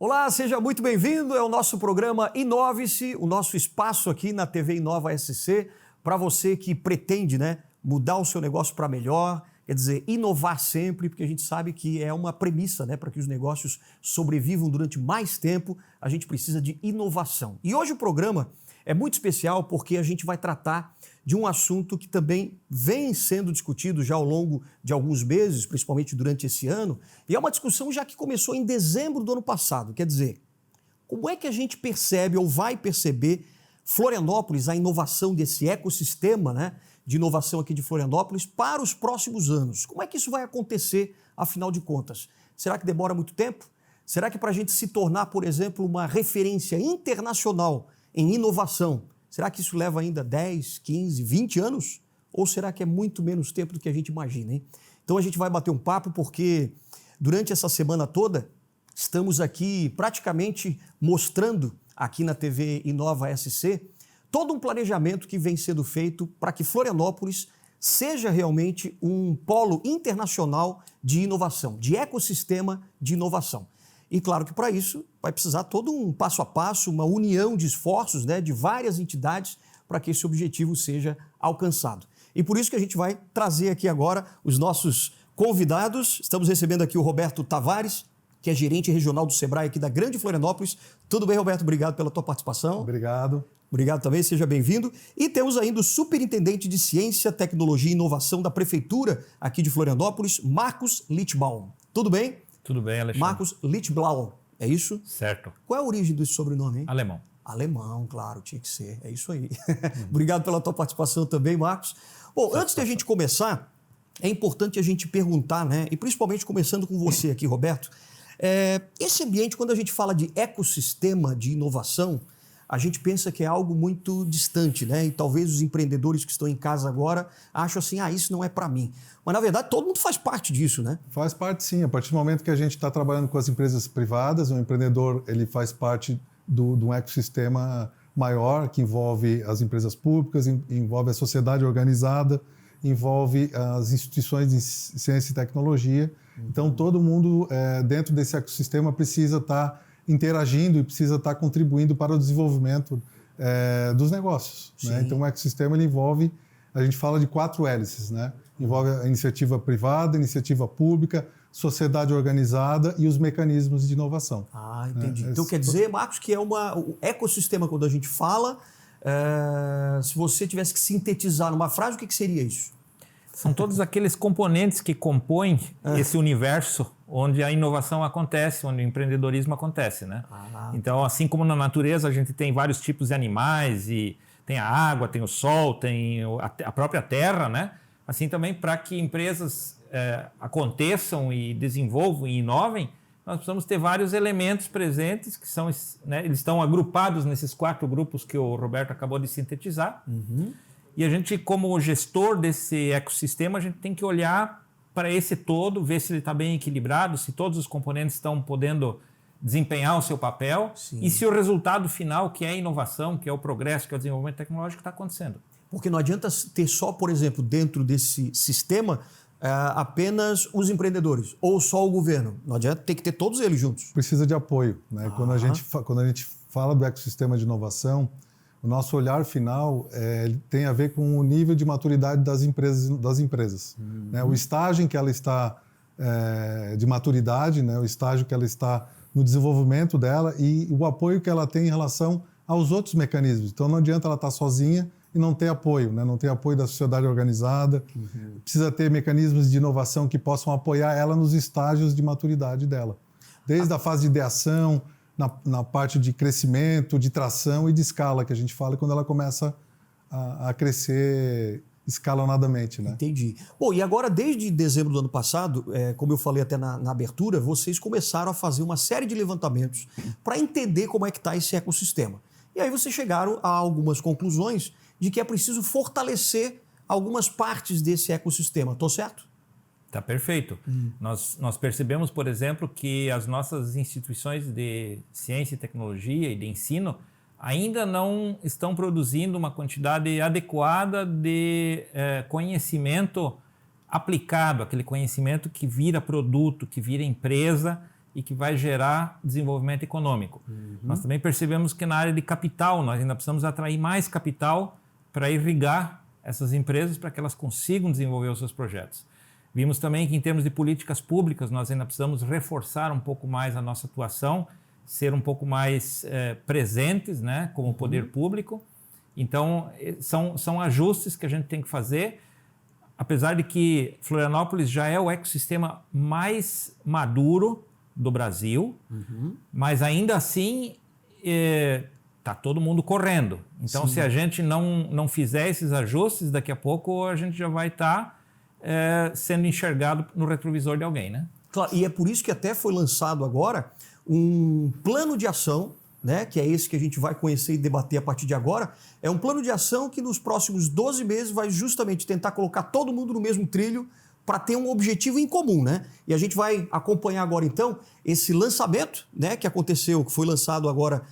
Olá, seja muito bem-vindo. É o nosso programa Inove-se, o nosso espaço aqui na TV Inova SC, para você que pretende, mudar o seu negócio para melhor, quer dizer, inovar sempre, porque a gente sabe que é uma premissa, para que os negócios sobrevivam durante mais tempo, a gente precisa de inovação. E hoje o programa é muito especial porque a gente vai tratar de um assunto que também vem sendo discutido já ao longo de alguns meses, principalmente durante esse ano, e é uma discussão já que começou em dezembro do ano passado. Quer dizer, como é que a gente percebe ou vai perceber Florianópolis, a inovação desse ecossistema, de inovação aqui de Florianópolis para os próximos anos? Como é que isso vai acontecer, afinal de contas? Será que demora muito tempo? Será que para a gente se tornar, por exemplo, uma referência internacional em inovação, será que isso leva ainda 10, 15, 20 anos? Ou será que é muito menos tempo do que a gente imagina, hein? Então a gente vai bater um papo porque durante essa semana toda estamos aqui praticamente mostrando aqui na TV Inova SC todo um planejamento que vem sendo feito para que Florianópolis seja realmente um polo internacional de inovação, de ecossistema de inovação. E claro que para isso vai precisar todo um passo a passo, uma união de esforços, de várias entidades para que esse objetivo seja alcançado. E por isso que a gente vai trazer aqui agora os nossos convidados. Estamos recebendo aqui o Roberto Tavares, que é gerente regional do Sebrae aqui da Grande Florianópolis. Tudo bem, Roberto? Obrigado pela tua participação. Obrigado. Obrigado também, seja bem-vindo. E temos ainda o superintendente de Ciência, Tecnologia e Inovação da Prefeitura aqui de Florianópolis, Marcos Littbaum. Tudo bem? Tudo bem, Alexandre. Marcos Littblau, é isso? Certo. Qual é a origem desse sobrenome, hein? Alemão. Alemão, claro, tinha que ser. É isso aí. Obrigado pela tua participação também, Marcos. Bom, antes de a gente começar, é importante a gente perguntar, e principalmente começando com você aqui, Roberto, esse ambiente, quando a gente fala de ecossistema de inovação, a gente pensa que é algo muito distante, E talvez os empreendedores que estão em casa agora acham assim, isso não é para mim. Mas, na verdade, todo mundo faz parte disso, Faz parte, sim. A partir do momento que a gente está trabalhando com as empresas privadas, o empreendedor ele faz parte de um ecossistema maior que envolve as empresas públicas, envolve a sociedade organizada, envolve as instituições de ciência e tecnologia. Então, todo mundo dentro desse ecossistema precisa estar interagindo e precisa estar contribuindo para o desenvolvimento dos negócios. Então, o ecossistema ele envolve, a gente fala de 4 hélices, Envolve a iniciativa privada, a iniciativa pública, sociedade organizada e os mecanismos de inovação. Entendi. Então, quer dizer, Marcos, que o ecossistema, quando a gente fala, se você tivesse que sintetizar numa frase, o que seria isso? São todos aqueles componentes que compõem esse universo onde a inovação acontece, onde o empreendedorismo acontece, Então, assim como na natureza a gente tem vários tipos de animais, e tem a água, tem o sol, tem a própria terra, Assim também, para que empresas aconteçam e desenvolvam e inovem, nós precisamos ter vários elementos presentes que são, eles estão agrupados nesses 4 grupos que o Roberto acabou de sintetizar. E a gente, como gestor desse ecossistema, a gente tem que olhar para esse todo, ver se ele está bem equilibrado, se todos os componentes estão podendo desempenhar o seu papel. Sim. E se o resultado final, que é a inovação, que é o progresso, que é o desenvolvimento tecnológico, está acontecendo. Porque não adianta ter só, por exemplo, dentro desse sistema, apenas os empreendedores ou só o governo. Não adianta, tem que ter todos eles juntos. Precisa de apoio. Quando a gente fala do ecossistema de inovação, o nosso olhar final tem a ver com o nível de maturidade das empresas. O estágio em que ela está de maturidade, o estágio que ela está no desenvolvimento dela e o apoio que ela tem em relação aos outros mecanismos. Então, não adianta ela estar sozinha e não ter apoio, não ter apoio da sociedade organizada. Precisa ter mecanismos de inovação que possam apoiar ela nos estágios de maturidade dela. Desde a fase de ideação, na parte de crescimento, de tração e de escala, que a gente fala quando ela começa a crescer escalonadamente. Entendi. Bom, e agora, desde dezembro do ano passado, como eu falei até na abertura, vocês começaram a fazer uma série de levantamentos para entender como é que está esse ecossistema. E aí vocês chegaram a algumas conclusões de que é preciso fortalecer algumas partes desse ecossistema. Estou certo? Está perfeito. Nós percebemos, por exemplo, que as nossas instituições de ciência e tecnologia e de ensino ainda não estão produzindo uma quantidade adequada de conhecimento aplicado, aquele conhecimento que vira produto, que vira empresa e que vai gerar desenvolvimento econômico. Nós também percebemos que na área de capital, nós ainda precisamos atrair mais capital para irrigar essas empresas para que elas consigam desenvolver os seus projetos. Vimos também que em termos de políticas públicas, nós ainda precisamos reforçar um pouco mais a nossa atuação, ser um pouco mais presentes, né, como poder público. Então, são ajustes que a gente tem que fazer, apesar de que Florianópolis já é o ecossistema mais maduro do Brasil, mas ainda assim está todo mundo correndo. Então, se a gente não fizer esses ajustes, daqui a pouco a gente já vai estar sendo enxergado no retrovisor de alguém, né? Claro, e é por isso que até foi lançado agora um plano de ação, né, que é esse que a gente vai conhecer e debater a partir de agora. É um plano de ação que nos próximos 12 meses vai justamente tentar colocar todo mundo no mesmo trilho para ter um objetivo em comum, né? E a gente vai acompanhar agora, então, esse lançamento, né, que aconteceu, que foi lançado agora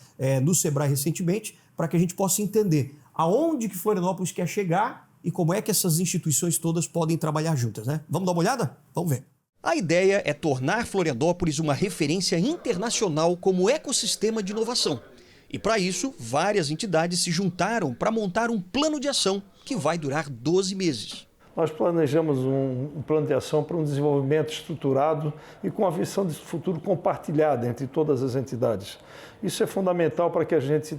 no Sebrae recentemente, para que a gente possa entender aonde que Florianópolis quer chegar e como é que essas instituições todas podem trabalhar juntas, né? Vamos dar uma olhada? Vamos ver. A ideia é tornar Florianópolis uma referência internacional como ecossistema de inovação. E para isso, várias entidades se juntaram para montar um plano de ação que vai durar 12 meses. Nós planejamos um plano de ação para um desenvolvimento estruturado e com a visão de futuro compartilhada entre todas as entidades. Isso é fundamental para que a gente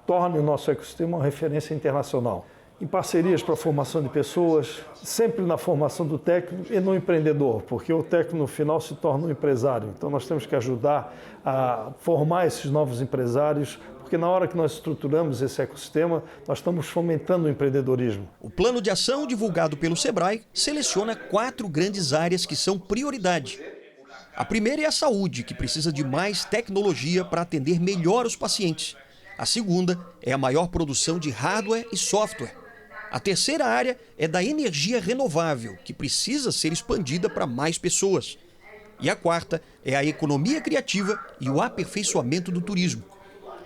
torne o nosso ecossistema uma referência internacional. Em parcerias para a formação de pessoas, sempre na formação do técnico e no empreendedor, porque o técnico no final se torna um empresário. Então nós temos que ajudar a formar esses novos empresários, porque na hora que nós estruturamos esse ecossistema, nós estamos fomentando o empreendedorismo. O plano de ação divulgado pelo Sebrae seleciona 4 grandes áreas que são prioridade. A primeira é a saúde, que precisa de mais tecnologia para atender melhor os pacientes. A segunda é a maior produção de hardware e software. A terceira área é da energia renovável, que precisa ser expandida para mais pessoas. E a quarta é a economia criativa e o aperfeiçoamento do turismo.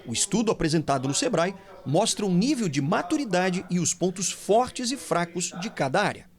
O estudo apresentado no Sebrae mostra o nível de maturidade e os pontos fortes e fracos de cada área.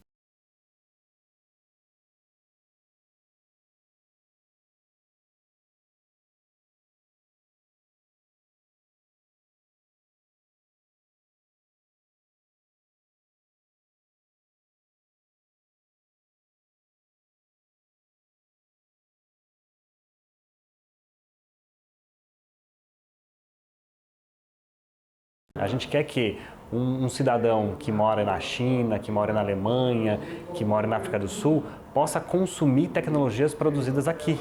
A gente quer que um cidadão que mora na China, que mora na Alemanha, que mora na África do Sul, possa consumir tecnologias produzidas aqui.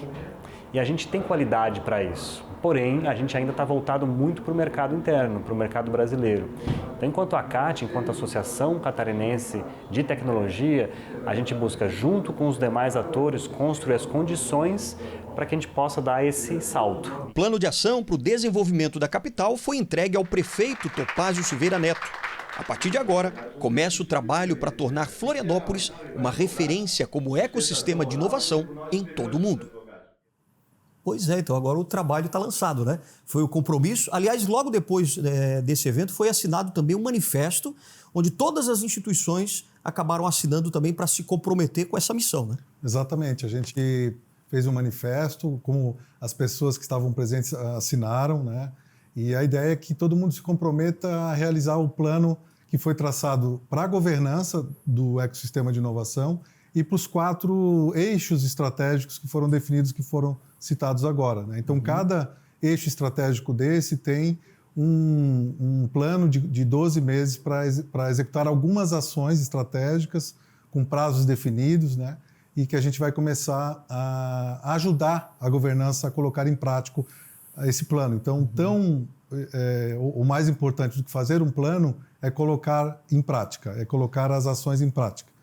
E a gente tem qualidade para isso. Porém, a gente ainda está voltado muito para o mercado interno, para o mercado brasileiro. Então, enquanto a CAT, enquanto Associação Catarinense de Tecnologia, a gente busca, junto com os demais atores, construir as condições para que a gente possa dar esse salto. O plano de ação para o desenvolvimento da capital foi entregue ao prefeito Topázio Silveira Neto. A partir de agora, começa o trabalho para tornar Florianópolis uma referência como ecossistema de inovação em todo o mundo. Pois é, então agora o trabalho está lançado, né? Foi o compromisso. Aliás, logo depois desse evento foi assinado também um manifesto onde todas as instituições acabaram assinando também para se comprometer com essa missão, né? Exatamente. A gente fez um manifesto, como as pessoas que estavam presentes assinaram, né? E a ideia é que todo mundo se comprometa a realizar o plano que foi traçado para a governança do ecossistema de inovação e para os 4 eixos estratégicos que foram definidos, que foram citados agora, né? Então, cada eixo estratégico desse tem um plano de 12 meses para executar algumas ações estratégicas com prazos definidos, né? E que a gente vai começar a ajudar a governança a colocar em prática esse plano. Então, o mais importante do que fazer um plano é colocar em prática, é colocar as ações em prática.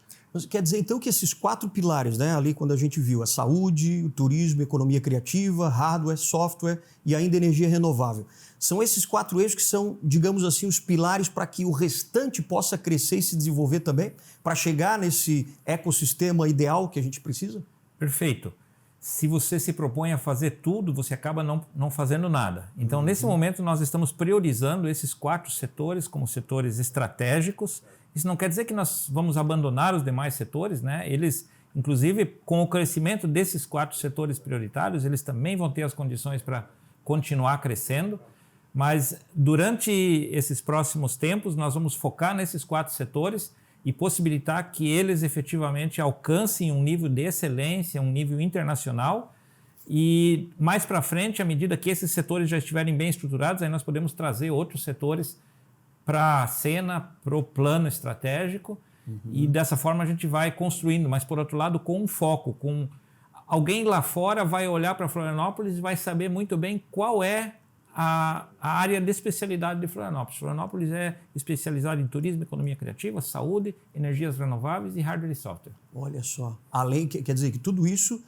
Quer dizer, então, que esses 4 pilares, né, ali quando a gente viu a saúde, o turismo, economia criativa, hardware, software e ainda energia renovável, são esses 4 eixos que são, digamos assim, os pilares para que o restante possa crescer e se desenvolver também, para chegar nesse ecossistema ideal que a gente precisa? Perfeito. Se você se propõe a fazer tudo, você acaba não fazendo nada. Então, nesse momento, nós estamos priorizando esses 4 setores como setores estratégicos. Isso não quer dizer que nós vamos abandonar os demais setores, né? Eles Inclusive, com o crescimento desses 4 setores prioritários, eles também vão ter as condições para continuar crescendo, mas durante esses próximos tempos nós vamos focar nesses 4 setores e possibilitar que eles efetivamente alcancem um nível de excelência, um nível internacional, e mais para frente, à medida que esses setores já estiverem bem estruturados, aí nós podemos trazer outros setores para a cena, para o plano estratégico, e dessa forma a gente vai construindo, mas por outro lado com um foco, com alguém lá fora vai olhar para Florianópolis e vai saber muito bem qual é a área de especialidade de Florianópolis. Florianópolis é especializado em turismo, economia criativa, saúde, energias renováveis e hardware e software. Olha só, além, quer dizer que tudo isso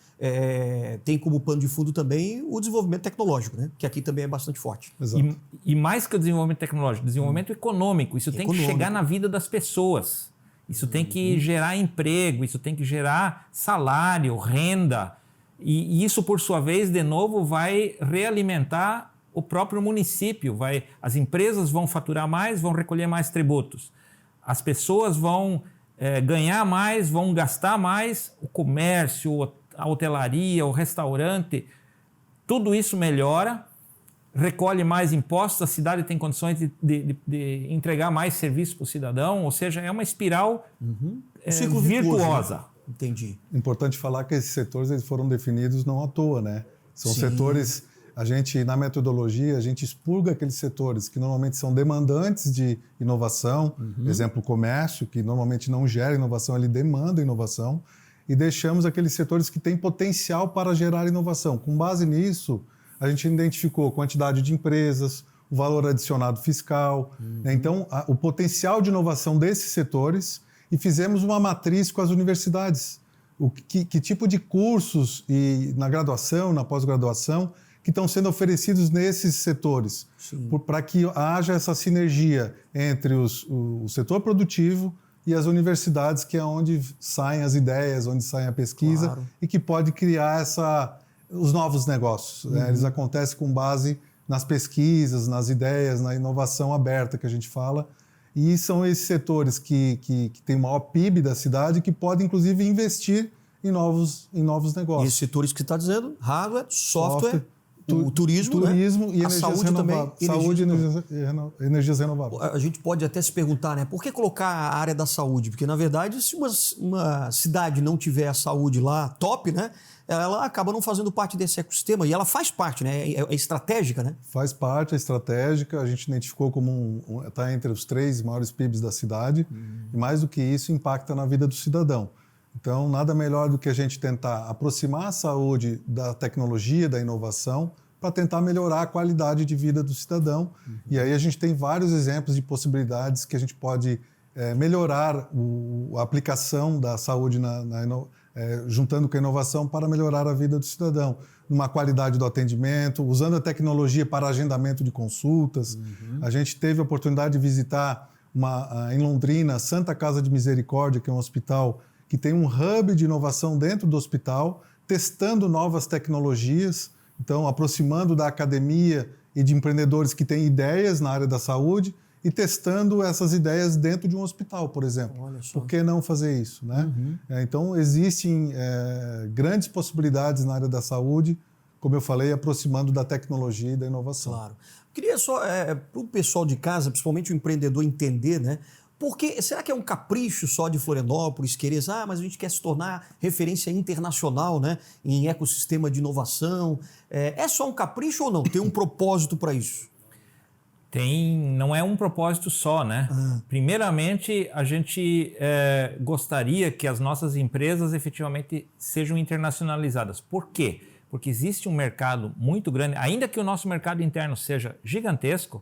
tem como pano de fundo também o desenvolvimento tecnológico, né? Que aqui também é bastante forte. Exato. E mais que o desenvolvimento tecnológico, desenvolvimento econômico, isso tem que chegar na vida das pessoas, isso tem que gerar emprego, isso tem que gerar salário, renda, e isso por sua vez, de novo, vai realimentar o próprio município, as empresas vão faturar mais, vão recolher mais tributos, as pessoas vão ganhar mais, vão gastar mais, o comércio, a hotelaria, o restaurante, tudo isso melhora, recolhe mais impostos, a cidade tem condições de entregar mais serviço para o cidadão, ou seja, é uma espiral Ciclo virtuosa. Né? Entendi. Importante falar que esses setores eles foram definidos não à toa, né? São setores, na metodologia, a gente expurga aqueles setores que normalmente são demandantes de inovação, exemplo, o comércio, que normalmente não gera inovação, ele demanda inovação, e deixamos aqueles setores que têm potencial para gerar inovação. Com base nisso, a gente identificou a quantidade de empresas, o valor adicionado fiscal, né? Então, o potencial de inovação desses setores, e fizemos uma matriz com as universidades. Que tipo de cursos na graduação, na pós-graduação, que estão sendo oferecidos nesses setores, para que haja essa sinergia entre o setor produtivo e as universidades, que é onde saem as ideias, onde sai a pesquisa, e que pode criar os novos negócios. Né? Eles acontecem com base nas pesquisas, nas ideias, na inovação aberta que a gente fala, e são esses setores que têm o maior PIB da cidade, que podem, inclusive, investir em novos negócios. E esses setores que você está dizendo, hardware, software, o turismo, né? E a energias saúde renováveis. também. Saúde e energias renováveis. A gente pode até se perguntar, né? Por que colocar a área da saúde? Porque, na verdade, se uma cidade não tiver a saúde lá top, né? Ela acaba não fazendo parte desse ecossistema, e ela faz parte, né? É estratégica, né? Faz parte, é estratégica. A gente identificou como está entre os 3 maiores PIBs da cidade, e mais do que isso, impacta na vida do cidadão. Então, nada melhor do que a gente tentar aproximar a saúde da tecnologia, da inovação, para tentar melhorar a qualidade de vida do cidadão. E aí a gente tem vários exemplos de possibilidades que a gente pode melhorar a aplicação da saúde juntando com a inovação para melhorar a vida do cidadão. Numa qualidade do atendimento, usando a tecnologia para agendamento de consultas. A gente teve a oportunidade de visitar em Londrina, Santa Casa de Misericórdia, que é um hospital que tem um hub de inovação dentro do hospital, testando novas tecnologias, então aproximando da academia e de empreendedores que têm ideias na área da saúde e testando essas ideias dentro de um hospital, por exemplo. Olha só. Por que não fazer isso, né? Então, existem grandes possibilidades na área da saúde, como eu falei, aproximando da tecnologia e da inovação. Claro. Queria só, para o pessoal de casa, principalmente o empreendedor, entender, né? Porque será que é um capricho só de Florianópolis querer, mas a gente quer se tornar referência internacional, né, em ecossistema de inovação? É só um capricho ou não? Tem um propósito para isso? Não é um propósito só, né? Primeiramente, a gente gostaria que as nossas empresas efetivamente sejam internacionalizadas. Por quê? Porque existe um mercado muito grande, ainda que o nosso mercado interno seja gigantesco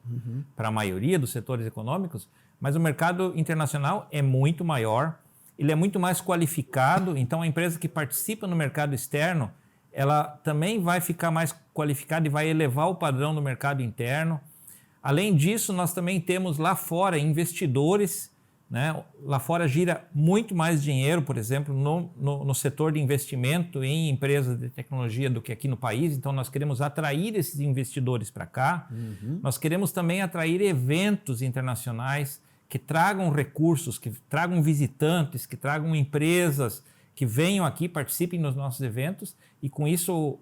para a maioria dos setores econômicos, mas o mercado internacional é muito maior, ele é muito mais qualificado, então a empresa que participa no mercado externo, ela também vai ficar mais qualificada e vai elevar o padrão do mercado interno. Além disso, nós também temos lá fora investidores, né? Lá fora gira muito mais dinheiro, por exemplo, no setor de investimento em empresas de tecnologia do que aqui no país, então nós queremos atrair esses investidores para cá. Nós queremos também atrair eventos internacionais que tragam recursos, que tragam visitantes, que tragam empresas, que venham aqui, participem nos nossos eventos e com isso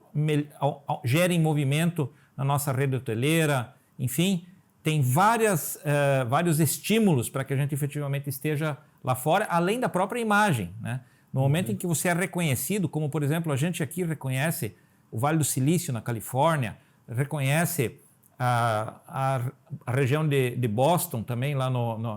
gerem movimento na nossa rede hoteleira, enfim, tem vários estímulos para que a gente efetivamente esteja lá fora, além da própria imagem, né? No momento em que você é reconhecido, como por exemplo a gente aqui reconhece o Vale do Silício na Califórnia, reconhece a região de Boston também lá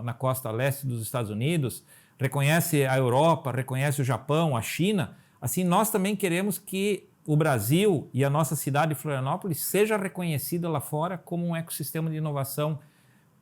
na costa leste dos Estados Unidos, reconhece a Europa, reconhece o Japão, a China, assim nós também queremos que o Brasil e a nossa cidade de Florianópolis seja reconhecida lá fora como um ecossistema de inovação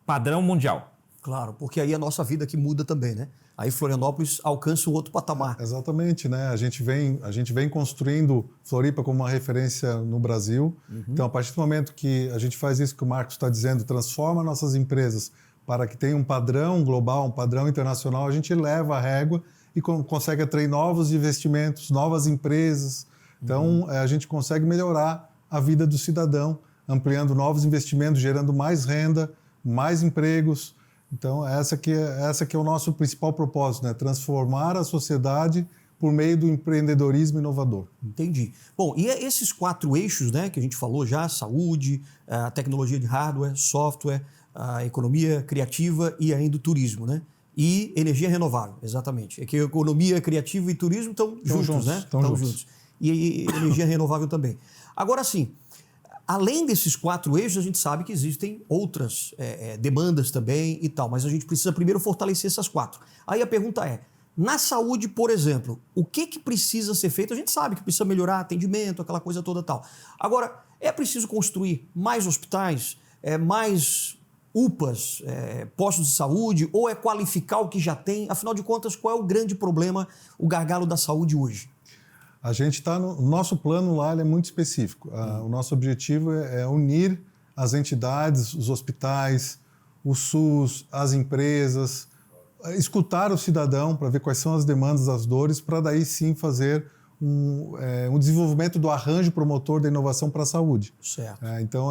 padrão mundial. Claro, porque aí a nossa vida aqui muda também, né? Aí Florianópolis alcança um outro patamar. Exatamente, né? A gente vem construindo Floripa como uma referência no Brasil. Então, a partir do momento que a gente faz isso que o Marcos está dizendo, transforma nossas empresas para que tenha um padrão global, um padrão internacional, a gente leva a régua e consegue atrair novos investimentos, novas empresas. Então, a gente consegue melhorar a vida do cidadão, ampliando novos investimentos, gerando mais renda, mais empregos. Então, essa que é o nosso principal propósito, né? Transformar a sociedade por meio do empreendedorismo inovador. Entendi. Bom, e esses 4 eixos, né, que a gente falou já, saúde, a tecnologia de hardware, software, a economia criativa e ainda o turismo, né? E energia renovável, exatamente. É que economia criativa e turismo estão juntos, né? Estão juntos. E energia renovável também. Agora, sim, além desses 4 eixos, a gente sabe que existem outras demandas também e tal, mas a gente precisa primeiro fortalecer essas 4. Aí a pergunta é, na saúde, por exemplo, o que precisa ser feito? A gente sabe que precisa melhorar atendimento, aquela coisa toda e tal. Agora, é preciso construir mais hospitais, mais UPAs, postos de saúde, ou é qualificar o que já tem? Afinal de contas, qual é o grande problema, o gargalo da saúde hoje? A gente está no nosso plano lá, ele é muito específico. O nosso objetivo é unir as entidades, os hospitais, o SUS, as empresas, escutar o cidadão para ver quais são as demandas, as dores, para daí sim fazer um desenvolvimento do arranjo promotor da inovação para a saúde. Certo. Então,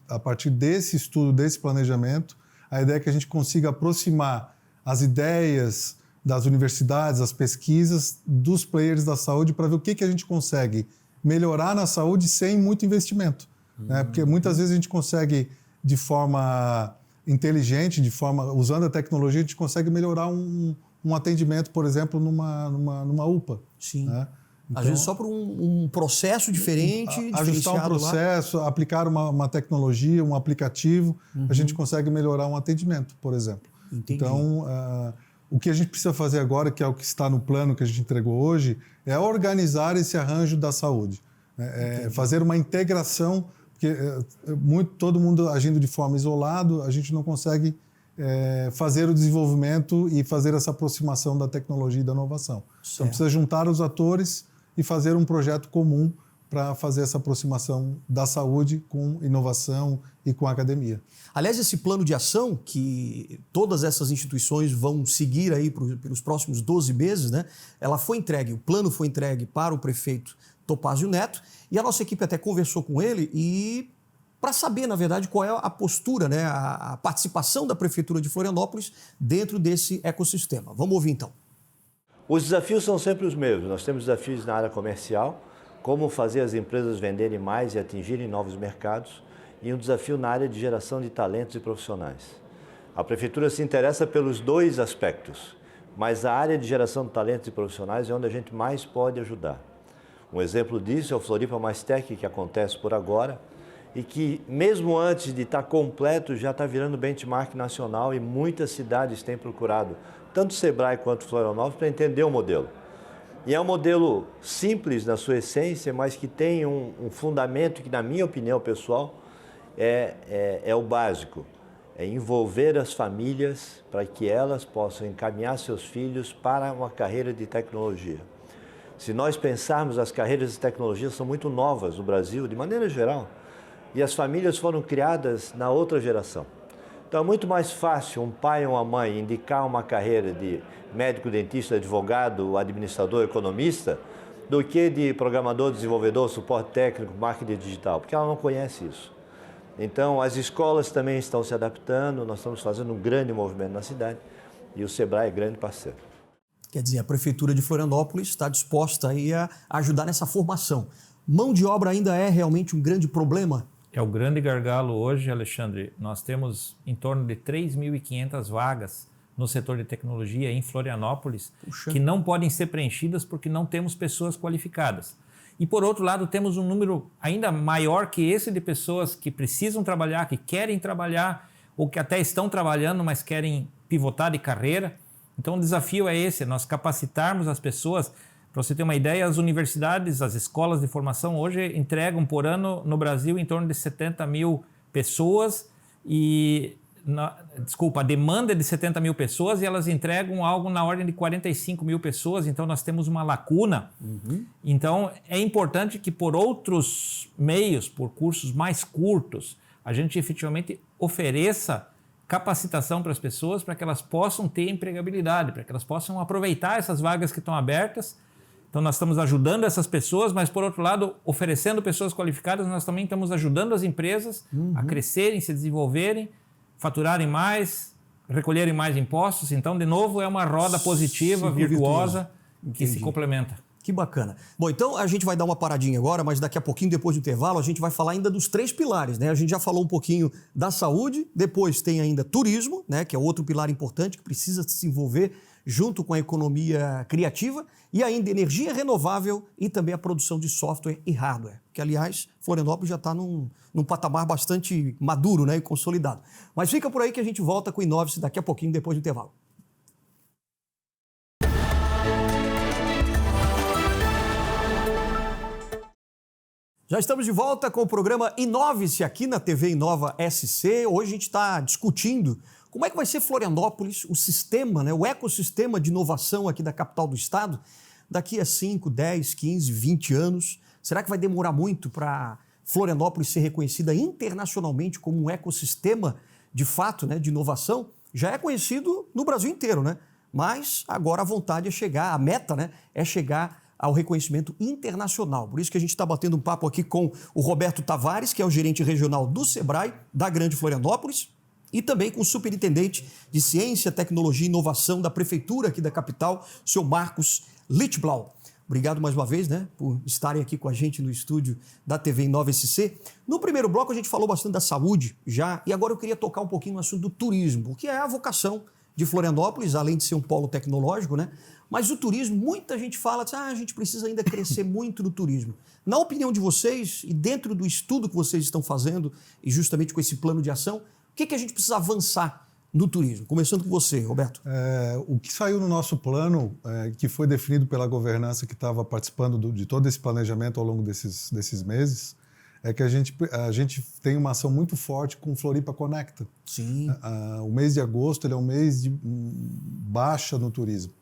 a partir desse estudo, desse planejamento, a ideia é que a gente consiga aproximar as ideias das universidades, as pesquisas, dos players da saúde para ver o que a gente consegue melhorar na saúde sem muito investimento. Né? Porque muitas vezes a gente consegue, de forma inteligente, usando a tecnologia, a gente consegue melhorar um atendimento, por exemplo, numa UPA. Sim. Né? Às vezes só por um processo diferente, ajustar um processo, lá. Aplicar uma tecnologia, um aplicativo, a gente consegue melhorar um atendimento, por exemplo. Entendi. Então, o que a gente precisa fazer agora, que é o que está no plano que a gente entregou hoje, é organizar esse arranjo da saúde. Fazer uma integração, porque todo mundo agindo de forma isolada, a gente não consegue fazer o desenvolvimento e fazer essa aproximação da tecnologia e da inovação. Certo. Então, precisa juntar os atores e fazer um projeto comum para fazer essa aproximação da saúde com inovação e com a academia. Aliás, esse plano de ação que todas essas instituições vão seguir aí pelos próximos 12 meses, né? O plano foi entregue para o prefeito Topázio Neto e a nossa equipe até conversou com ele e para saber, na verdade, qual é a postura, né? A participação da Prefeitura de Florianópolis dentro desse ecossistema. Vamos ouvir então. Os desafios são sempre os mesmos. Nós temos desafios na área comercial, como fazer as empresas venderem mais e atingirem novos mercados, e um desafio na área de geração de talentos e profissionais. A Prefeitura se interessa pelos 2 aspectos, mas a área de geração de talentos e profissionais é onde a gente mais pode ajudar. Um exemplo disso é o Floripa Mais Tech, que acontece por agora, e que mesmo antes de estar completo já está virando benchmark nacional e muitas cidades têm procurado, tanto o Sebrae quanto o Florianópolis, para entender o modelo. E é um modelo simples na sua essência, mas que tem um fundamento que, na minha opinião pessoal, é o básico. É envolver as famílias para que elas possam encaminhar seus filhos para uma carreira de tecnologia. Se nós pensarmos, as carreiras de tecnologia são muito novas no Brasil, de maneira geral, e as famílias foram criadas na outra geração. Então é muito mais fácil um pai ou uma mãe indicar uma carreira de médico, dentista, advogado, administrador, economista, do que de programador, desenvolvedor, suporte técnico, marketing digital, porque ela não conhece isso. Então as escolas também estão se adaptando, nós estamos fazendo um grande movimento na cidade e o Sebrae é grande parceiro. Quer dizer, a Prefeitura de Florianópolis está disposta aí a ajudar nessa formação. Mão de obra ainda é realmente um grande problema? É o grande gargalo hoje, Alexandre. Nós temos em torno de 3.500 vagas no setor de tecnologia em Florianópolis, que não podem ser preenchidas porque não temos pessoas qualificadas. E, por outro lado, temos um número ainda maior que esse de pessoas que precisam trabalhar, que querem trabalhar ou que até estão trabalhando, mas querem pivotar de carreira. Então, o desafio é esse, nós capacitarmos as pessoas. Para você ter uma ideia, as universidades, as escolas de formação hoje entregam por ano no Brasil em torno de 70 mil pessoas e... a demanda é de 70 mil pessoas e elas entregam algo na ordem de 45 mil pessoas, então nós temos uma lacuna. Então é importante que por outros meios, por cursos mais curtos, a gente efetivamente ofereça capacitação para as pessoas para que elas possam ter empregabilidade, para que elas possam aproveitar essas vagas que estão abertas. Então nós estamos ajudando essas pessoas, mas por outro lado, oferecendo pessoas qualificadas, nós também estamos ajudando as empresas a crescerem, se desenvolverem, faturarem mais, recolherem mais impostos. Então, de novo, é uma roda positiva, virtuosa, que se complementa. Que bacana. Bom, então a gente vai dar uma paradinha agora, mas daqui a pouquinho, depois do intervalo, a gente vai falar ainda dos 3 pilares, né? A gente já falou um pouquinho da saúde, depois tem ainda turismo, né? Que é outro pilar importante que precisa se desenvolver junto com a economia criativa, e ainda energia renovável e também a produção de software e hardware, que, aliás, Florianópolis já está num patamar bastante maduro, né, e consolidado. Mas fica por aí que a gente volta com o Inove-se daqui a pouquinho, depois do intervalo. Já estamos de volta com o programa Inove-se aqui na TV Inova SC. Hoje a gente está discutindo como é que vai ser Florianópolis, o sistema, né, o ecossistema de inovação aqui da capital do estado, daqui a 5, 10, 15, 20 anos. Será que vai demorar muito para Florianópolis ser reconhecida internacionalmente como um ecossistema de fato, né, de inovação? Já é conhecido no Brasil inteiro, né? Mas agora a vontade é chegar, a meta, né, é chegar ao reconhecimento internacional. Por isso que a gente está batendo um papo aqui com o Roberto Tavares, que é o gerente regional do Sebrae, da Grande Florianópolis, e também com o superintendente de Ciência, Tecnologia e Inovação da Prefeitura aqui da capital, o senhor Marcos Lichtblau. Obrigado mais uma vez, né, por estarem aqui com a gente no estúdio da TV Inova-SC. No primeiro bloco a gente falou bastante da saúde já, e agora eu queria tocar um pouquinho no assunto do turismo, porque é a vocação de Florianópolis, além de ser um polo tecnológico, né? Mas o turismo, muita gente fala, a gente precisa ainda crescer muito no turismo. Na opinião de vocês, e dentro do estudo que vocês estão fazendo, e justamente com esse plano de ação, o que a gente precisa avançar no turismo? Começando com você, Roberto. O que saiu no nosso plano, que foi definido pela governança que estava participando de todo esse planejamento ao longo desses meses, é que a gente tem uma ação muito forte com Floripa Conecta. Sim. O mês de agosto ele é um mês de baixa no turismo.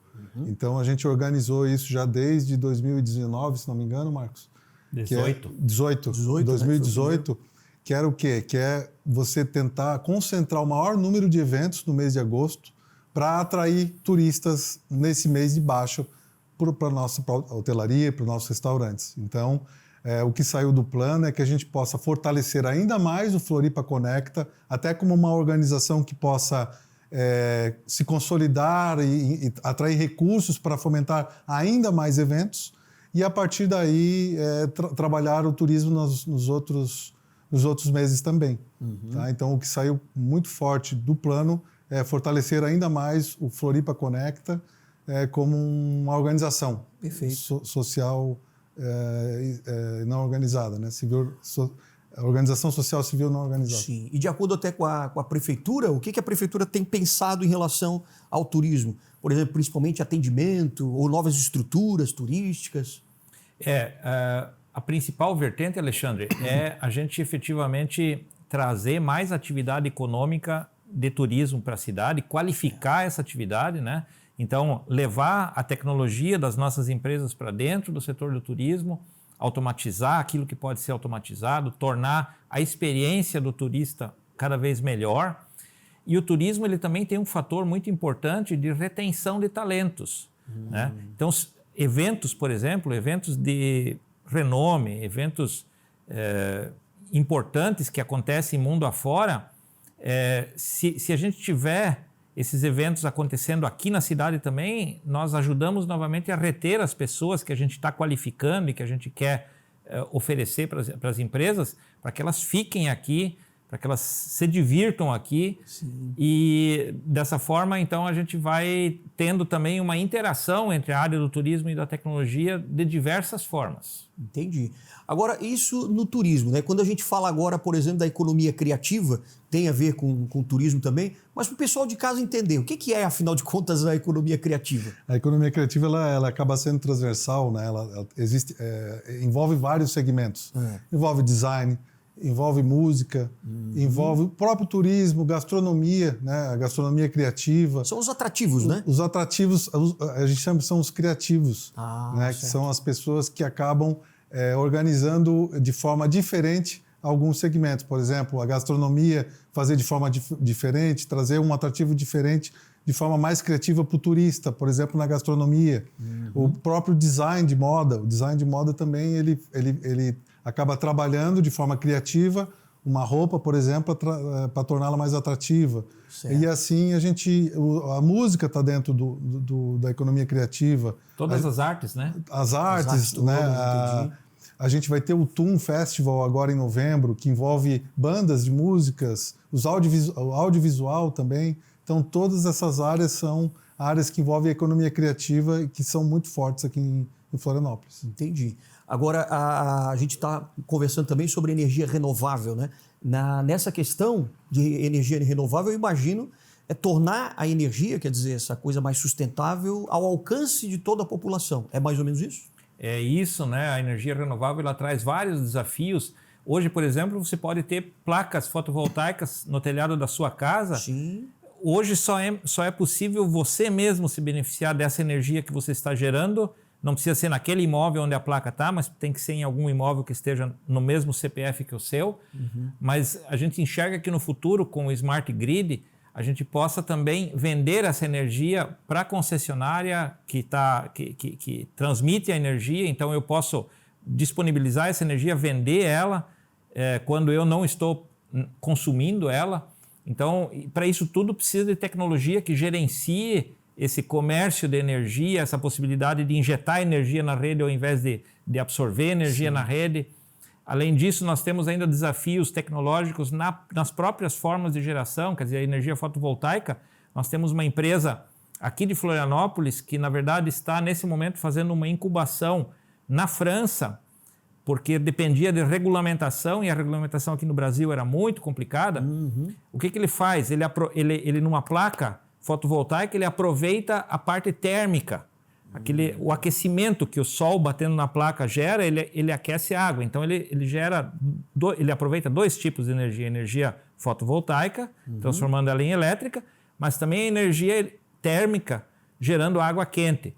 Então a gente organizou isso já desde 2019, se não me engano, Marcos? 2018, né? Que era o quê? Que é você tentar concentrar o maior número de eventos no mês de agosto para atrair turistas nesse mês de baixa para a nossa hotelaria, para os nossos restaurantes. Então, o que saiu do plano é que a gente possa fortalecer ainda mais o Floripa Conecta, até como uma organização que possa se consolidar e atrair recursos para fomentar ainda mais eventos e, a partir daí, trabalhar o turismo nos outros meses também. Tá? Então, o que saiu muito forte do plano é fortalecer ainda mais o Floripa Conecta como uma organização social não organizada, né? Organização social civil não organizada. Sim, e de acordo até com a prefeitura, o que a prefeitura tem pensado em relação ao turismo? Por exemplo, principalmente atendimento ou novas estruturas turísticas? A principal vertente, Alexandre, é a gente efetivamente trazer mais atividade econômica de turismo para a cidade, qualificar essa atividade, né? Então, levar a tecnologia das nossas empresas para dentro do setor do turismo, automatizar aquilo que pode ser automatizado, tornar a experiência do turista cada vez melhor. E o turismo ele também tem um fator muito importante de retenção de talentos. Né? Então, eventos, por exemplo, eventos de renome, eventos importantes que acontecem mundo afora, se a gente tiver esses eventos acontecendo aqui na cidade também, nós ajudamos novamente a reter as pessoas que a gente está qualificando e que a gente quer oferecer para as empresas, para que elas fiquem aqui, para que elas se divirtam aqui. Sim. E dessa forma, então, a gente vai tendo também uma interação entre a área do turismo e da tecnologia de diversas formas. Entendi. Agora, isso no turismo, né? Quando a gente fala agora, por exemplo, da economia criativa, tem a ver com turismo também, mas para o pessoal de casa entender, o que é, afinal de contas, a economia criativa? A economia criativa ela acaba sendo transversal, né? Ela existe, envolve vários segmentos. Envolve design, envolve música, envolve o próprio turismo, gastronomia, né? A gastronomia criativa. São os atrativos, né? Os atrativos, a gente chama, são os criativos, né? Que são as pessoas que acabam organizando de forma diferente alguns segmentos. Por exemplo, a gastronomia, fazer de forma diferente, trazer um atrativo diferente de forma mais criativa para o turista, por exemplo, na gastronomia. O próprio design de moda, o design de moda também, ele acaba trabalhando de forma criativa uma roupa, por exemplo, para torná-la mais atrativa. Certo. E assim a música está dentro da economia criativa. Todas as artes, né? As artes, né? A gente vai ter o TUM Festival agora em novembro, que envolve bandas de músicas, o audiovisual também. Então, todas essas áreas são áreas que envolvem a economia criativa e que são muito fortes aqui em Florianópolis. Entendi. Agora, a gente está conversando também sobre energia renovável, né? Nessa questão de energia renovável, eu imagino tornar a energia, quer dizer, essa coisa mais sustentável, ao alcance de toda a população. É mais ou menos isso? É isso, né? A energia renovável ela traz vários desafios. Hoje, por exemplo, você pode ter placas fotovoltaicas no telhado da sua casa. Sim. Hoje só é possível você mesmo se beneficiar dessa energia que você está gerando. Não precisa ser naquele imóvel onde a placa está, mas tem que ser em algum imóvel que esteja no mesmo CPF que o seu. Mas a gente enxerga que no futuro, com o Smart Grid, a gente possa também vender essa energia para a concessionária que transmite a energia. Então, eu posso disponibilizar essa energia, vender ela quando eu não estou consumindo ela. Então, para isso tudo precisa de tecnologia que gerencie esse comércio de energia, essa possibilidade de injetar energia na rede ao invés de absorver energia na rede. Além disso, nós temos ainda desafios tecnológicos nas próprias formas de geração, quer dizer, a energia fotovoltaica. Nós temos uma empresa aqui de Florianópolis que, na verdade, está nesse momento fazendo uma incubação na França, porque dependia de regulamentação e a regulamentação aqui no Brasil era muito complicada. O que ele faz? Ele numa placa fotovoltaica, ele aproveita a parte térmica, o aquecimento que o sol batendo na placa gera, ele aquece a água. Então ele aproveita dois tipos de energia: energia fotovoltaica, transformando ela em elétrica, mas também a energia térmica, gerando água quente.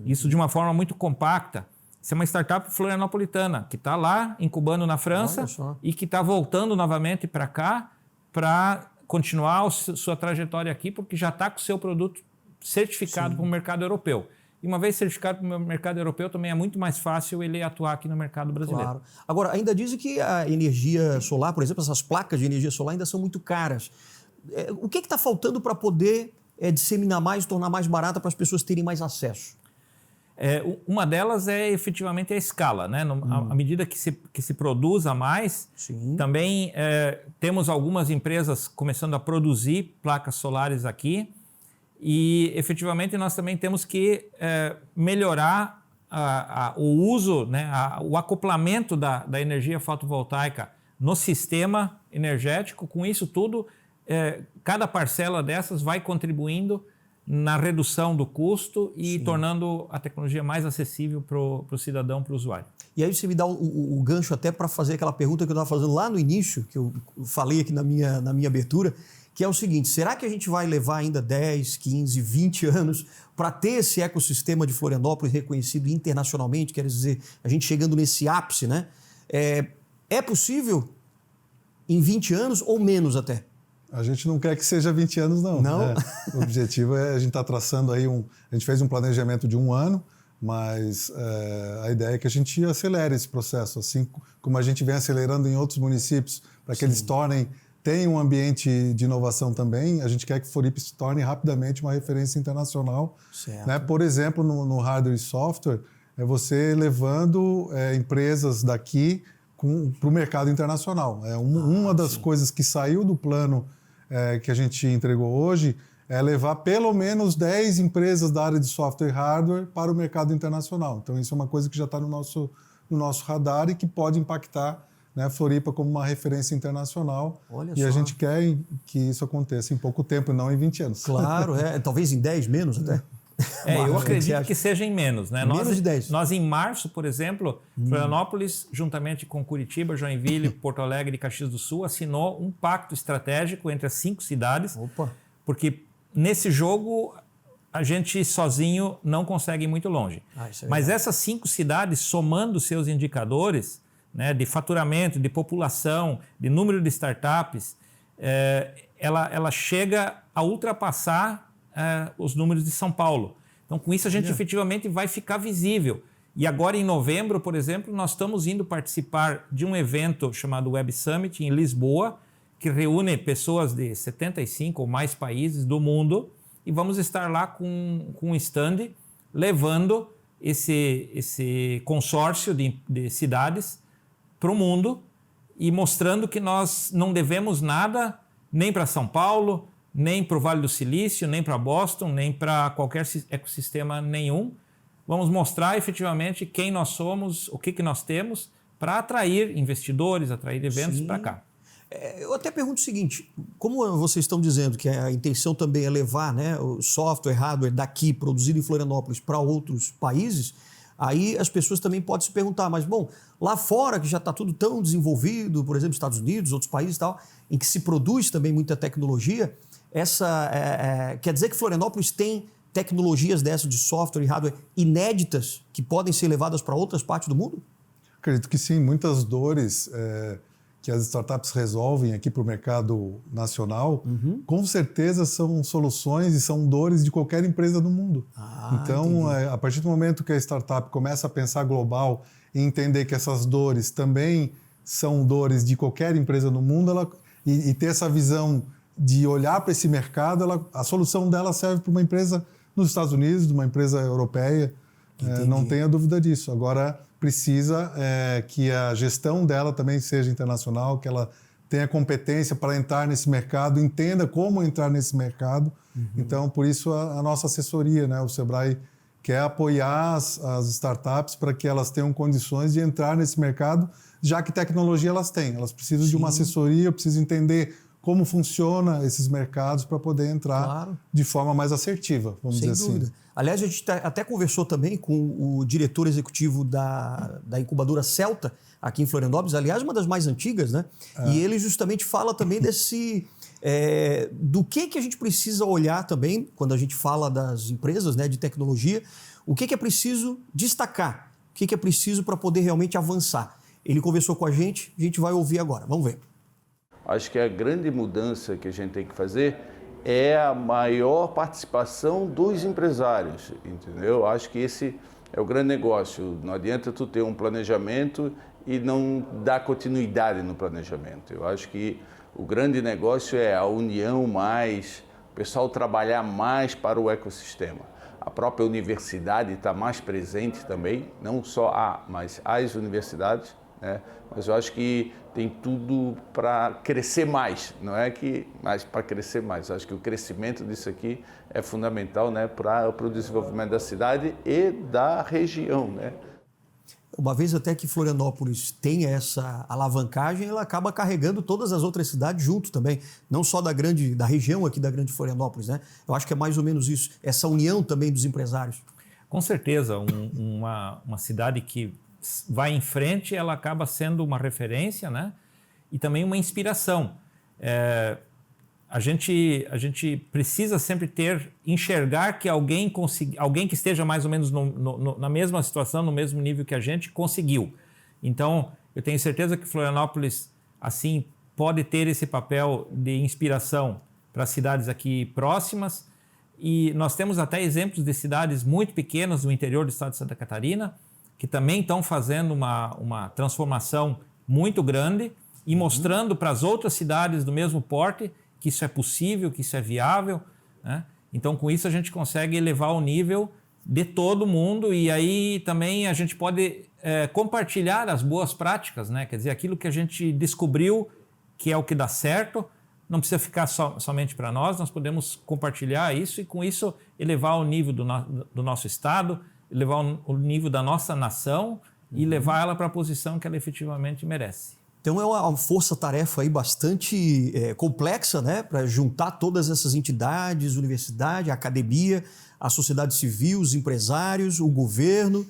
Isso de uma forma muito compacta. Isso é uma startup florianopolitana que está lá incubando na França e que está voltando novamente para cá para continuar sua trajetória aqui, porque já está com o seu produto certificado para o mercado europeu. E uma vez certificado para o mercado europeu, também é muito mais fácil ele atuar aqui no mercado brasileiro. Claro. Agora, ainda dizem que a energia solar, por exemplo, essas placas de energia solar ainda são muito caras. O que está faltando para poder disseminar mais, tornar mais barata para as pessoas terem mais acesso? Uma delas é efetivamente a escala, né? À medida que se produza mais, também temos algumas empresas começando a produzir placas solares aqui e efetivamente nós também temos que melhorar o uso, né? O acoplamento da energia fotovoltaica no sistema energético. Com isso tudo, cada parcela dessas vai contribuindo na redução do custo e tornando a tecnologia mais acessível para o cidadão, para o usuário. E aí você me dá o gancho até para fazer aquela pergunta que eu estava fazendo lá no início, que eu falei aqui na minha abertura, que é o seguinte: será que a gente vai levar ainda 10, 15, 20 anos para ter esse ecossistema de Florianópolis reconhecido internacionalmente? Quer dizer, a gente chegando nesse ápice, né? É possível em 20 anos ou menos até? A gente não quer que seja 20 anos, não. Não? O objetivo a gente está traçando aí a gente fez um planejamento de 1 ano, mas a ideia é que a gente acelere esse processo, assim como a gente vem acelerando em outros municípios, para que eles tornem tem um ambiente de inovação também. A gente quer que Floripa se torne rapidamente uma referência internacional. Certo. Né? Por exemplo, no hardware e software, é você levando empresas daqui para o mercado internacional. Uma das coisas que saiu do plano que a gente entregou hoje é levar pelo menos 10 empresas da área de software e hardware para o mercado internacional. Então, isso é uma coisa que já está no nosso radar e que pode impactar, né, Floripa como uma referência internacional. Olha e só. a gente quer que isso aconteça em pouco tempo, não em 20 anos. Claro, talvez em 10 menos até. Eu acredito que seja em menos. Né? Menos de 10. Nós, em março, por exemplo, Florianópolis, juntamente com Curitiba, Joinville, Porto Alegre e Caxias do Sul, assinou um pacto estratégico entre as 5 cidades, porque nesse jogo a gente sozinho não consegue ir muito longe. Mas essas 5 cidades, somando seus indicadores, né, de faturamento, de população, de número de startups, ela chega a ultrapassar os números de São Paulo. Então, com isso, a gente efetivamente vai ficar visível. E agora, em novembro, por exemplo, nós estamos indo participar de um evento chamado Web Summit em Lisboa, que reúne pessoas de 75 ou mais países do mundo, e vamos estar lá com um stand levando esse consórcio de cidades para o mundo e mostrando que nós não devemos nada nem para São Paulo, nem para o Vale do Silício, nem para Boston, nem para qualquer ecossistema nenhum. Vamos mostrar efetivamente quem nós somos, o que nós temos, para atrair investidores, atrair eventos para cá. Eu até pergunto o seguinte, como vocês estão dizendo que a intenção também é levar, né, o software, hardware daqui, produzido em Florianópolis, para outros países, aí as pessoas também podem se perguntar, mas bom, lá fora que já está tudo tão desenvolvido, por exemplo, Estados Unidos, outros países e tal, em que se produz também muita tecnologia, quer dizer que Florianópolis tem tecnologias dessas de software e hardware inéditas que podem ser levadas para outras partes do mundo? Acredito que sim, muitas dores que as startups resolvem aqui para o mercado nacional, com certeza são soluções e são dores de qualquer empresa do mundo. Então, a partir do momento que a startup começa a pensar global e entender que essas dores também são dores de qualquer empresa no mundo, e ter essa visão de olhar para esse mercado, a solução dela serve para uma empresa nos Estados Unidos, de uma empresa europeia, não tenha dúvida disso. Agora, precisa que a gestão dela também seja internacional, que ela tenha competência para entrar nesse mercado, entenda como entrar nesse mercado. Então, por isso, a nossa assessoria, né? O Sebrae quer apoiar as startups para que elas tenham condições de entrar nesse mercado, já que tecnologia elas têm. Elas precisam de uma assessoria, precisam entender como funciona esses mercados para poder entrar de forma mais assertiva, vamos dizer assim. Aliás, a gente até conversou também com o diretor executivo da incubadora Celta, aqui em Florianópolis, aliás, uma das mais antigas, né? E ele justamente fala também do que a gente precisa olhar também, quando a gente fala das empresas, né, de tecnologia, o que é preciso destacar, o que é preciso para poder realmente avançar. Ele conversou com a gente vai ouvir agora, vamos ver. Acho que a grande mudança que a gente tem que fazer é a maior participação dos empresários, entendeu? Acho que esse é o grande negócio. Não adianta tu ter um planejamento e não dar continuidade no planejamento. Eu acho que o grande negócio é a união mais, o pessoal trabalhar mais para o ecossistema. A própria universidade está mais presente também, não só mas as universidades, né? Mas eu acho que tem tudo para crescer mais, não é que mais para crescer mais. Eu acho que o crescimento disso aqui é fundamental, né, para o desenvolvimento da cidade e da região, né? Uma vez até que Florianópolis tem essa alavancagem, ela acaba carregando todas as outras cidades junto também, não só da região aqui da Grande Florianópolis, né? Eu acho que é mais ou menos isso, essa união também dos empresários. Com certeza, uma cidade que vai em frente, ela acaba sendo uma referência, né? E também uma inspiração. A gente precisa sempre enxergar que alguém que esteja mais ou menos na mesma situação, no mesmo nível que a gente, conseguiu. Então, eu tenho certeza que Florianópolis, assim, pode ter esse papel de inspiração para cidades aqui próximas. E nós temos até exemplos de cidades muito pequenas no interior do estado de Santa Catarina, que também estão fazendo uma transformação muito grande e mostrando para as outras cidades do mesmo porte que isso é possível, que isso é viável, né? Então, com isso, a gente consegue elevar o nível de todo mundo e aí também a gente pode compartilhar as boas práticas, né? Quer dizer, aquilo que a gente descobriu que é o que dá certo, não precisa ficar somente para nós podemos compartilhar isso e com isso elevar o nível do nosso Estado, elevar o nível da nossa nação e levar ela para a posição que ela efetivamente merece. Então é uma força-tarefa aí bastante complexa, né, para juntar todas essas entidades, universidade, a academia, a sociedade civil, os empresários, o governo,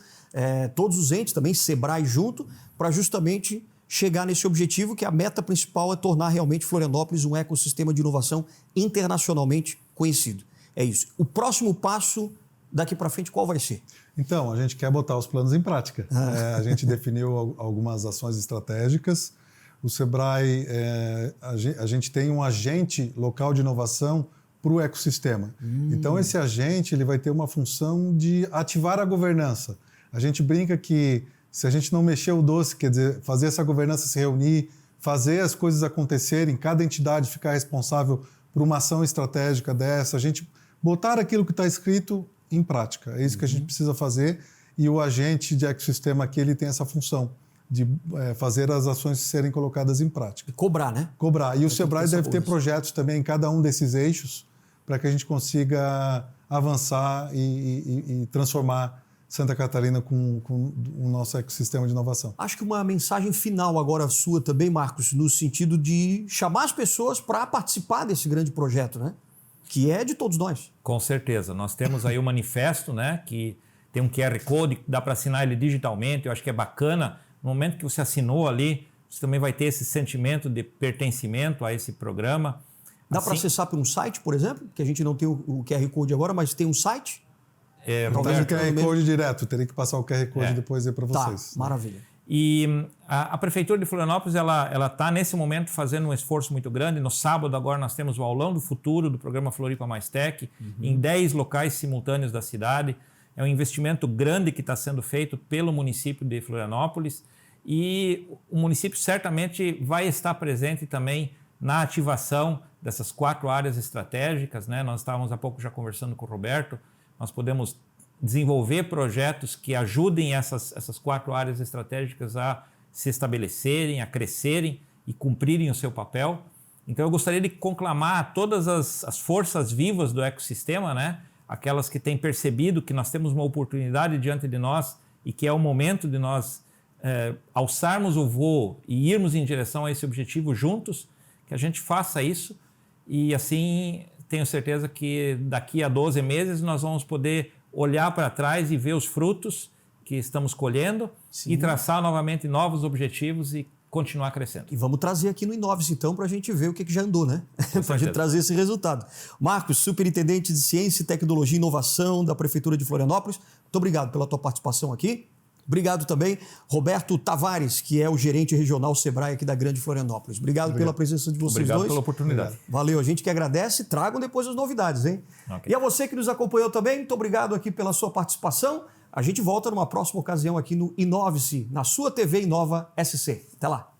todos os entes também, Sebrae junto, para justamente chegar nesse objetivo que a meta principal é tornar realmente Florianópolis um ecossistema de inovação internacionalmente conhecido. É isso. O próximo passo daqui para frente qual vai ser? Então, a gente quer botar os planos em prática. A gente definiu algumas ações estratégicas. O Sebrae, a gente tem um agente local de inovação para o ecossistema. Então, esse agente ele vai ter uma função de ativar a governança. A gente brinca que se a gente não mexer o doce, quer dizer, fazer essa governança se reunir, fazer as coisas acontecerem, cada entidade ficar responsável por uma ação estratégica dessa, a gente botar aquilo que está escrito em prática. É isso que a gente precisa fazer e o agente de ecossistema aqui ele tem essa função de fazer as ações serem colocadas em prática. E cobrar, né? Cobrar. E o Sebrae deve ter projetos também em cada um desses eixos para que a gente consiga avançar e transformar Santa Catarina com o nosso ecossistema de inovação. Acho que uma mensagem final agora sua também, Marcos, no sentido de chamar as pessoas para participar desse grande projeto, né? Que é de todos nós. Com certeza. Nós temos aí o manifesto, né? Que tem um QR Code, dá para assinar ele digitalmente. Eu acho que é bacana. No momento que você assinou ali, você também vai ter esse sentimento de pertencimento a esse programa. Dá para acessar por um site, por exemplo? Que a gente não tem o QR Code agora, mas tem um site? Não tem o QR Code direto, teria que passar o QR Code depois aí para vocês. Tá, maravilha. E a Prefeitura de Florianópolis, ela está nesse momento fazendo um esforço muito grande. No sábado agora nós temos o Aulão do Futuro do programa Floripa Mais Tech, em 10 locais simultâneos da cidade. É um investimento grande que está sendo feito pelo município de Florianópolis e o município certamente vai estar presente também na ativação dessas 4 áreas estratégicas, né? Nós estávamos há pouco já conversando com o Roberto. Nós podemos desenvolver projetos que ajudem essas 4 áreas estratégicas a se estabelecerem, a crescerem e cumprirem o seu papel. Então eu gostaria de conclamar todas as forças vivas do ecossistema, né? Aquelas que têm percebido que nós temos uma oportunidade diante de nós e que é o momento de nós alçarmos o voo e irmos em direção a esse objetivo juntos, que a gente faça isso e assim tenho certeza que daqui a 12 meses nós vamos poder olhar para trás e ver os frutos que estamos colhendo e traçar novamente novos objetivos e continuar crescendo. E vamos trazer aqui no Inovis, então, para a gente ver o que já andou, né? Para a gente trazer esse resultado. Marcos, Superintendente de Ciência, Tecnologia e Inovação da Prefeitura de Florianópolis, muito obrigado pela tua participação aqui. Obrigado também, Roberto Tavares, que é o gerente regional Sebrae aqui da Grande Florianópolis. Obrigado pela presença de vocês dois. Obrigado pela oportunidade. Valeu, a gente que agradece. Tragam depois as novidades, hein? Okay. E a você que nos acompanhou também, muito obrigado aqui pela sua participação. A gente volta numa próxima ocasião aqui no Inove-se, na sua TV Inova SC. Até lá.